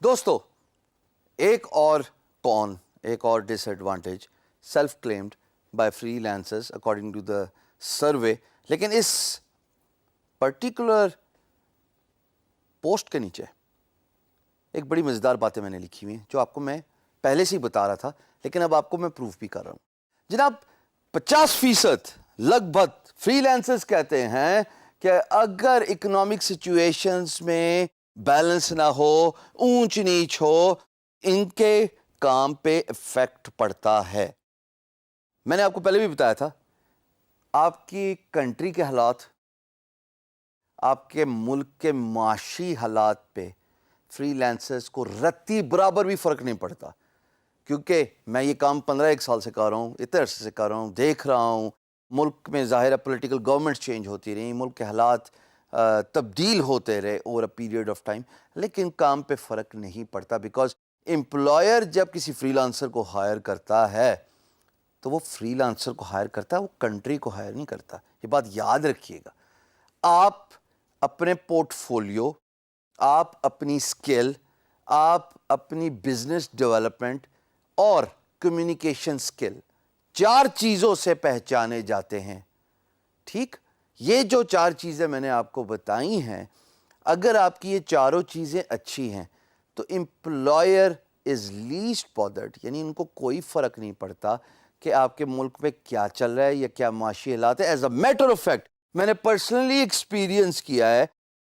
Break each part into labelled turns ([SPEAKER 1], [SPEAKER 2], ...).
[SPEAKER 1] دوستو، ایک اور کون، ایک اور disadvantage self claimed by freelancers according to the survey. لیکن اس پرٹیکولر پوسٹ کے نیچے ایک بڑی مزیدار باتیں میں نے لکھی ہوئی ہیں جو آپ کو میں پہلے سے ہی بتا رہا تھا، لیکن اب آپ کو میں پروف بھی کر رہا ہوں. جناب 50% لگ بھگ فری لانسرز کہتے ہیں کہ اگر اکنامک سچویشنز میں بیلنس نہ ہو، اونچ نیچ ہو، ان کے کام پہ افیکٹ پڑتا ہے. میں نے آپ کو پہلے بھی بتایا تھا، آپ کی کنٹری کے حالات، آپ کے ملک کے معاشی حالات پہ فری لانسرز کو رتی برابر بھی فرق نہیں پڑتا. کیونکہ میں یہ کام 15 سال سے کر رہا ہوں، اتنے عرصے سے کر رہا ہوں، دیکھ رہا ہوں. ملک میں ظاہر ہے پولیٹیکل گورنمنٹ چینج ہوتی رہی، ملک کے حالات تبدیل ہوتے رہے over a period of time, لیکن کام پہ فرق نہیں پڑتا. بیکاز امپلائر جب کسی فری لانسر کو ہائر کرتا ہے تو وہ فری لانسر کو ہائر کرتا ہے، وہ کنٹری کو ہائر نہیں کرتا. یہ بات یاد رکھیے گا. آپ اپنے پورٹ فولیو، آپ اپنی اسکل، آپ اپنی بزنس ڈیولپمنٹ اور کمیونیکیشن اسکل، 4 چیزوں سے پہچانے جاتے ہیں. ٹھیک، یہ جو 4 چیزیں میں نے آپ کو بتائی ہیں، اگر آپ کی یہ چاروں چیزیں اچھی ہیں تو امپلائر از لیسٹ بادرڈ، یعنی ان کو کوئی فرق نہیں پڑتا کہ آپ کے ملک میں کیا چل رہا ہے یا کیا معاشی حالات ہے. As a matter of fact میں نے پرسنلی ایکسپیرینس کیا ہے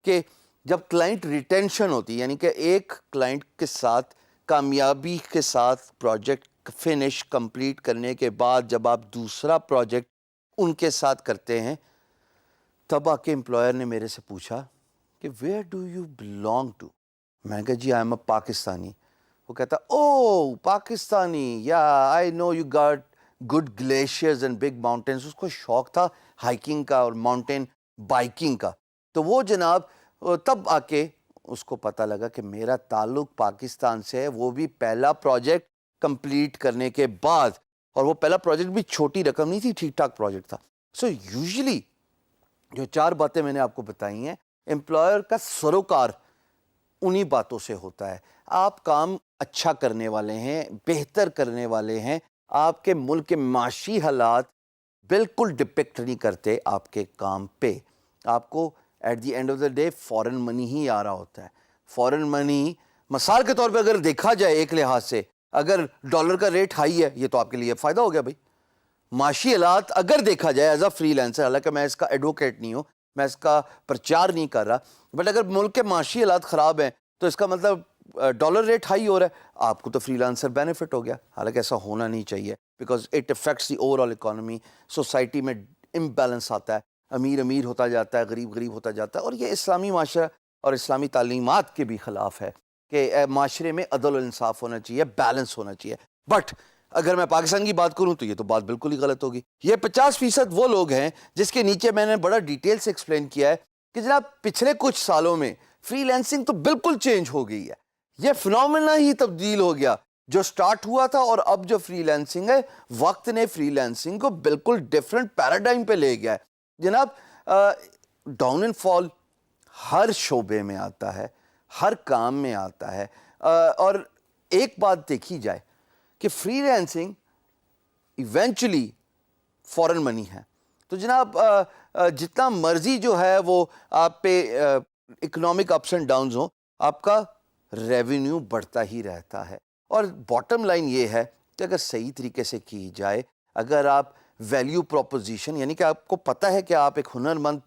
[SPEAKER 1] کہ جب کلائنٹ ریٹینشن ہوتی، یعنی کہ ایک کلائنٹ کے ساتھ کامیابی کے ساتھ پروجیکٹ فنش کمپلیٹ کرنے کے بعد جب آپ دوسرا پروجیکٹ ان کے ساتھ کرتے ہیں، تب آ کے امپلائر نے میرے سے پوچھا کہ where do you belong to. میں نے کہا جی آئی ایم اے پاکستانی. وہ کہتا او پاکستانی، یا I know you got good glaciers and big mountains. اس کو شوق تھا ہائکنگ کا اور ماؤنٹین بائکنگ کا. تو وہ جناب تب آ کے اس کو پتہ لگا کہ میرا تعلق پاکستان سے ہے، وہ بھی پہلا پروجیکٹ کمپلیٹ کرنے کے بعد. اور وہ پہلا پروجیکٹ بھی چھوٹی رقم نہیں تھی، ٹھیک ٹھاک پروجیکٹ تھا. سو یوزلی جو 4 باتیں میں نے آپ کو بتائی ہیں، امپلائر کا سروکار انہی باتوں سے ہوتا ہے. آپ کام اچھا کرنے والے ہیں، بہتر کرنے والے ہیں، آپ کے ملک کے معاشی حالات بالکل ڈپکٹ نہیں کرتے آپ کے کام پہ. آپ کو at the end of the day foreign money ہی آ رہا ہوتا ہے. فورن منی مثال کے طور پہ اگر دیکھا جائے ایک لحاظ سے، اگر ڈالر کا ریٹ ہائی ہے، یہ تو آپ کے لیے فائدہ ہو گیا بھائی. معاشی حالات اگر دیکھا جائے ایز اے فری لانسر، حالانکہ میں اس کا ایڈوکیٹ نہیں ہوں، میں اس کا پرچار نہیں کر رہا، بٹ اگر ملک کے معاشی حالات خراب ہیں تو اس کا مطلب ڈالر ریٹ ہائی ہو رہا ہے، آپ کو تو فری لانسر بینیفٹ ہو گیا. حالانکہ ایسا ہونا نہیں چاہیے، because it affects the over all economy. Society میں امبیلنس آتا ہے، امیر امیر ہوتا جاتا ہے، غریب غریب ہوتا جاتا ہے. اور یہ اسلامی معاشرہ اور اسلامی تعلیمات کے بھی خلاف ہے کہ معاشرے میں عدل و انصاف ہونا چاہیے، بیلنس ہونا چاہیے. بٹ اگر میں پاکستان کی بات کروں تو یہ تو بات بالکل ہی غلط ہوگی. یہ 50% وہ لوگ ہیں جس کے نیچے میں نے بڑا ڈیٹیل سے ایکسپلین کیا ہے کہ جناب پچھلے کچھ سالوں میں فری لانسنگ تو بالکل چینج ہو گئی ہے. یہ فنومینا ہی تبدیل ہو گیا جو سٹارٹ ہوا تھا، اور اب جو فری لانسنگ ہے، وقت نے فری لانسنگ کو بالکل ڈیفرنٹ پیراڈائم پہ لے گیا ہے. جناب ڈاؤن اینڈ فال ہر شعبے میں آتا ہے، ہر کام میں آتا ہے. اور ایک بات دیکھی جائے کہ فری لانسنگ ایونچولی فورن منی ہے. تو جناب جتنا مرضی جو ہے وہ آپ پہ اکنامک اپس اینڈ ڈاؤنز ہوں، آپ کا ریونیو بڑھتا ہی رہتا ہے. اور باٹم لائن یہ ہے کہ اگر صحیح طریقے سے کی جائے، اگر آپ ویلیو پروپوزیشن، یعنی کہ آپ کو پتہ ہے کہ آپ ایک ہنرمند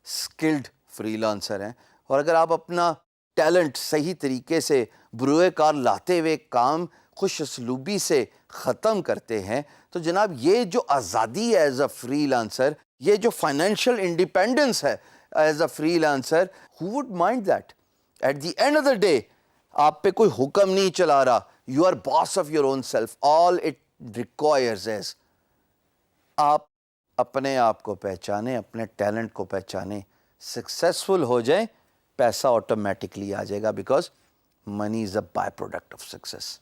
[SPEAKER 1] اسکلڈ فری لانسر ہیں، اور اگر آپ اپنا ٹیلنٹ صحیح طریقے سے بروئے کار لاتے ہوئے کام خوش اسلوبی سے ختم کرتے ہیں، تو جناب یہ جو آزادی ہے ایز اے فری لانسر، یہ جو فائنینشیل انڈیپینڈنس ہے as a free lancer, who would mind that? At the end of the day آپ پہ کوئی حکم نہیں چلا رہا. You are boss of your own self. All it requires is آپ اپنے آپ کو پہچانیں، اپنے ٹیلنٹ کو پہچانیں، سکسیسفل ہو جائیں، پیسہ آٹومیٹکلی آ جائے گا، because money is a by product of success.